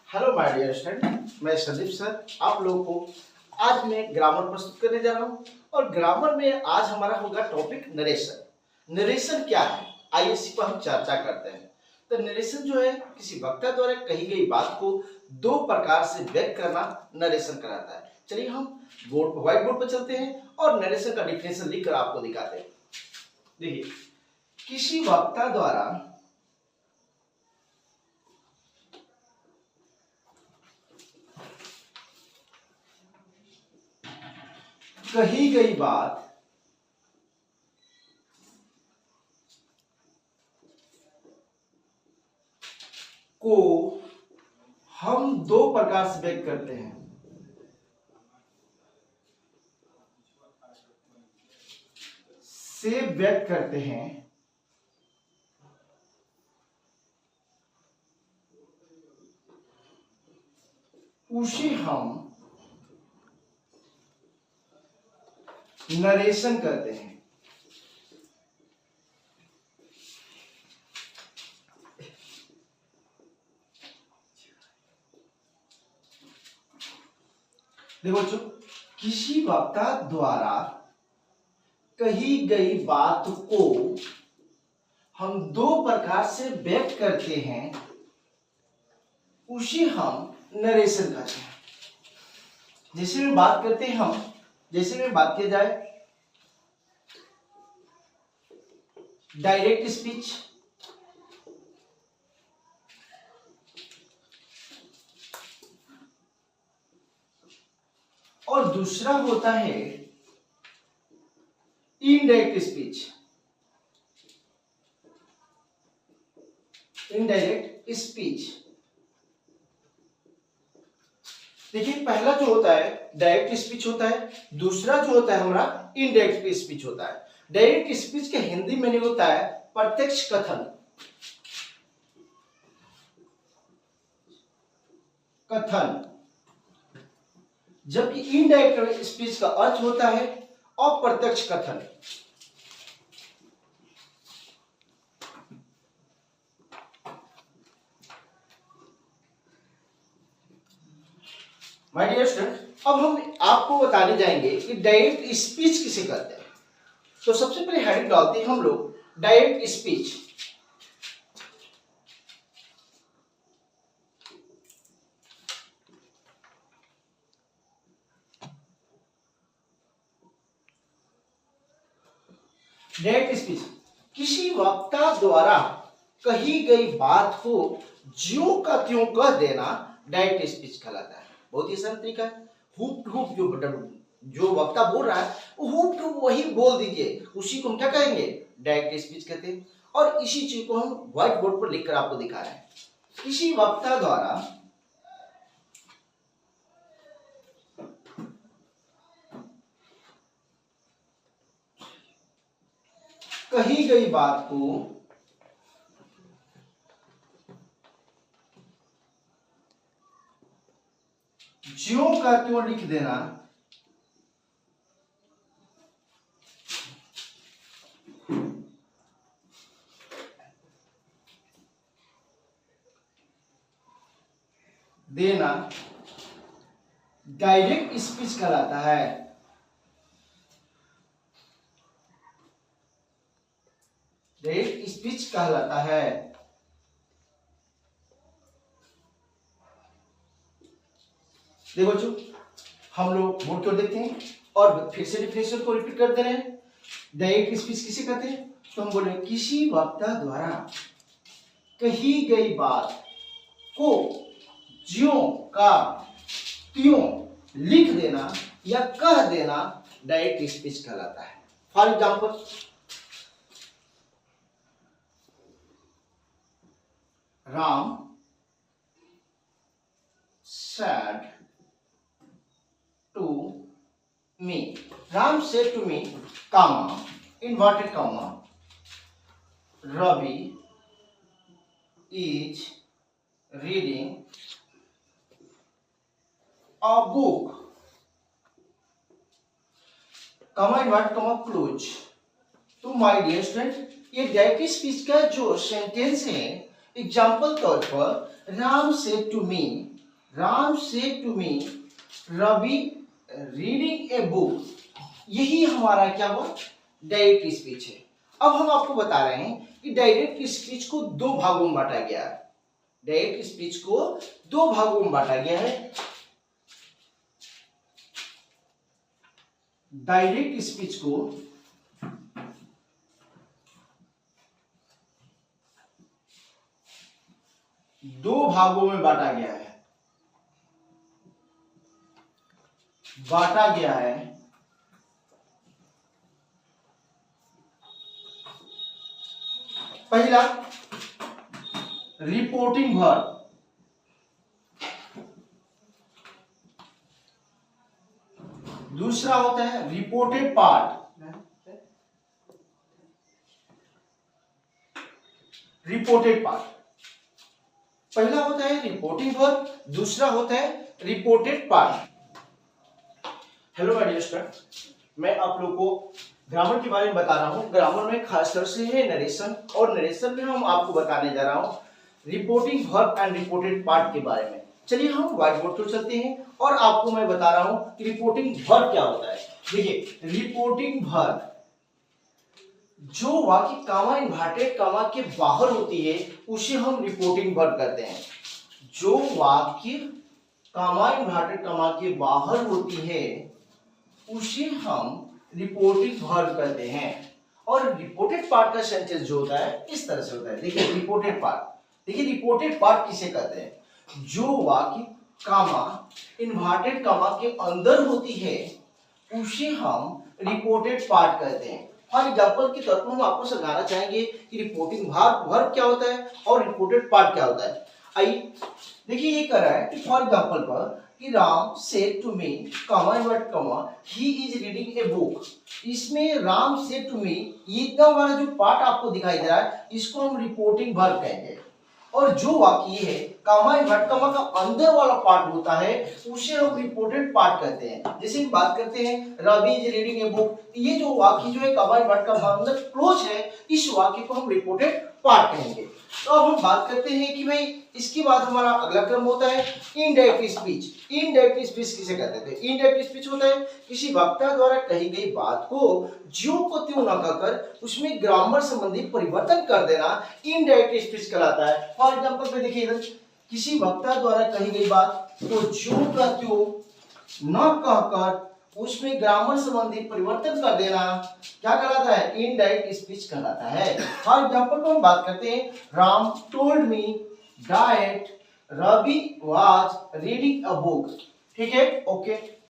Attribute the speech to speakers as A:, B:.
A: Hello my dear student, मैं Sandeep sir आप लोगों को आज मैं ग्रामर प्रस्तुत करने जा रहा हूँ। और ग्रामर में आज हमारा होगा टॉपिक नरेशन। नरेशन क्या है, आइए इसी पर हम चर्चा करते हैं। तो नरेशन जो है किसी वक्ता द्वारा कही गई बात को दो प्रकार से व्यक्त करना नरेशन कराता है। चलिए हम व्हाइट बोर्ड पर चलते हैं और नरेशन का डिफिनेशन लिखकर आपको दिखाते हैं। देखिए, किसी वक्ता द्वारा कही गई बात को हम दो प्रकार से व्यक्त करते हैं। व्यक्त करते हैं उसे हम नरेशन कहते हैं। देखो बच्चों, किसी वक्ता द्वारा कही गई बात को हम दो प्रकार से व्यक्त करते हैं, उसे हम नरेशन कहते हैं। जैसे में बात करते हैं हम, जैसे में बात किया जाए डायरेक्ट स्पीच, और दूसरा होता है इनडायरेक्ट स्पीच। इनडायरेक्ट स्पीच, देखिए पहला जो होता है डायरेक्ट स्पीच होता है, दूसरा जो होता है हमारा इनडायरेक्ट स्पीच होता है। डायरेक्ट स्पीच के हिंदी में नहीं होता है प्रत्यक्ष कथन। जबकि इनडायरेक्ट स्पीच का अर्थ होता है अप्रत्यक्ष कथन। माय डियर स्टूडेंट, अब हम आपको बताने जाएंगे कि डायरेक्ट स्पीच किसे कहते हैं। तो सबसे पहले हेडिंग डालते हैं हम लोग डायरेक्ट स्पीच। डायरेक्ट स्पीच किसी वक्ता द्वारा कही गई बात को ज्यों का त्यों कह देना डायरेक्ट स्पीच कहलाता है। बहुत ही आसान तरीका है। हुप टू हुप जो वक्ता बोल रहा है वो हुप टू वही बोल दीजिए, उसी को हम क्या कहेंगे, डायरेक्ट स्पीच कहते हैं। और इसी चीज को हम व्हाइट बोर्ड पर लिखकर आपको दिखा रहे हैं। किसी वक्ता द्वारा कही गई बात को ज्यों का त्यों लिख देना डायरेक्ट स्पीच कहलाता है। डायरेक्ट स्पीच कहलाता है। देखो बच्चों, हम लोग बोर्ड की ओर देखते हैं और फिर से डिफिनेशन को रिपीट कर दे रहे हैं। डायरेक्ट स्पीच किसे कहते हैं, तो हम बोले किसी वक्ता द्वारा कही गई बात को ज्यों का त्यों लिख देना या कह देना डायरेक्ट स्पीच कहलाता है। For example, Ram said to me. Ram said to me, comma, inverted comma, Ravi is reading a book, comma inverted comma close। तो माय डियर स्टूडेंट, ये डायरेक्ट स्पीच का जो सेंटेंस है, एग्जाम्पल तौर पर Ram said to me, Ram said to me, Ravi reading a book. यही हमारा क्या हुआ, डायरेक्ट स्पीच है। अब हम आपको बता रहे हैं कि डायरेक्ट स्पीच को दो भागों में बांटा गया है। डायरेक्ट स्पीच को दो भागों में बांटा गया है। डायरेक्ट स्पीच को दो भागों में बांटा गया है। पहला रिपोर्टिंग वर्ब, दूसरा होता है रिपोर्टेड पार्ट। पहला होता है रिपोर्टिंग वर्ब, दूसरा होता है reported part. Hello my dear student, मैं आप लोगों को ग्रामर के बारे में बता रहा हूँ। ग्रामर में खास तौर से है नरेशन, और नरेशन में हम आपको बताने जा रहा हूँ reporting verb and reported part के बारे में। चलिए हम व्हाइट बोर्ड पर चलते हैं और आपको मैं बता रहा हूँ कि रिपोर्टिंग वर्ब क्या होता है। देखिए, रिपोर्टिंग वर्ब जो वाक्य कामा इन्वर्टेड कामा के बाहर होती है उसे हम रिपोर्टिंग वर्ब कहते हैं। जो वाक्य कामा इन्वर्टेड कामा के बाहर होती है उसे हम रिपोर्टिंग वर्ब कहते हैं। और रिपोर्टेड पार्ट का सेंटेंस जो होता है इस तरह से होता है। देखिए रिपोर्टेड पार्ट किसे कहते हैं, जो वाक्य कामा इन्वर्टेड कामा के अंदर होती है उसे हम रिपोर्टेड पार्ट कहते हैं। फॉर एग्जाम्पल के तौर पर हम आपको समझाना चाहेंगे कि रिपोर्टिंग वर्ब क्या होता है और रिपोर्टेड पार्ट क्या होता है। आइए देखिए, ये कह रहा है कि फॉर एग्जाम्पल पर कि राम सेड टू मी कमा इन्वर्ट कमा he is reading a book. इसमें राम सेड टू मी, ये इतना वाला जो पार्ट आपको दिखाई दे रहा है इसको हम रिपोर्टिंग वर्ब कहेंगे। और जो वाक्य है कामा इन्वर्ट कामा का अंदर वाला पार्ट होता है उसे हम रिपोर्टेड पार्ट कहते हैं। जैसे हम बात करते हैं Ravi is reading a book, ये जो वाक्य जो है कामा इन्वर्ट कामा अंदर क्लोज है, इस वाक्य को हम रिपोर्टेड पार्ट कहेंगे। तो अब हम बात करते हैं कि भाई इसके बाद हमारा अगला क्रम होता है इनडायरेक्ट स्पीच। इनडायरेक्ट स्पीच किसे कहते थे? इनडायरेक्ट स्पीच होता है किसी वक्ता द्वारा कही गई बात को ज्यों को त्यों न कहकर उसमें ग्रामर संबंधी परिवर्तन कर देना इनडायरेक्ट स्पीच कहलाता है। फॉर एग्जांपल पे देखिए इधर, किसी वक्ता द्वारा कही गई बात को ज्यों का त्यों न कहकर उसमें ग्रामर संबंधी परिवर्तन कर देना क्या कहलाता है? इनडायरेक्ट स्पीच कहलाता है। फॉर एग्जांपल को हम बात करते हैं, Ram told me that Ravi was reading a book. ठीक है, ओके।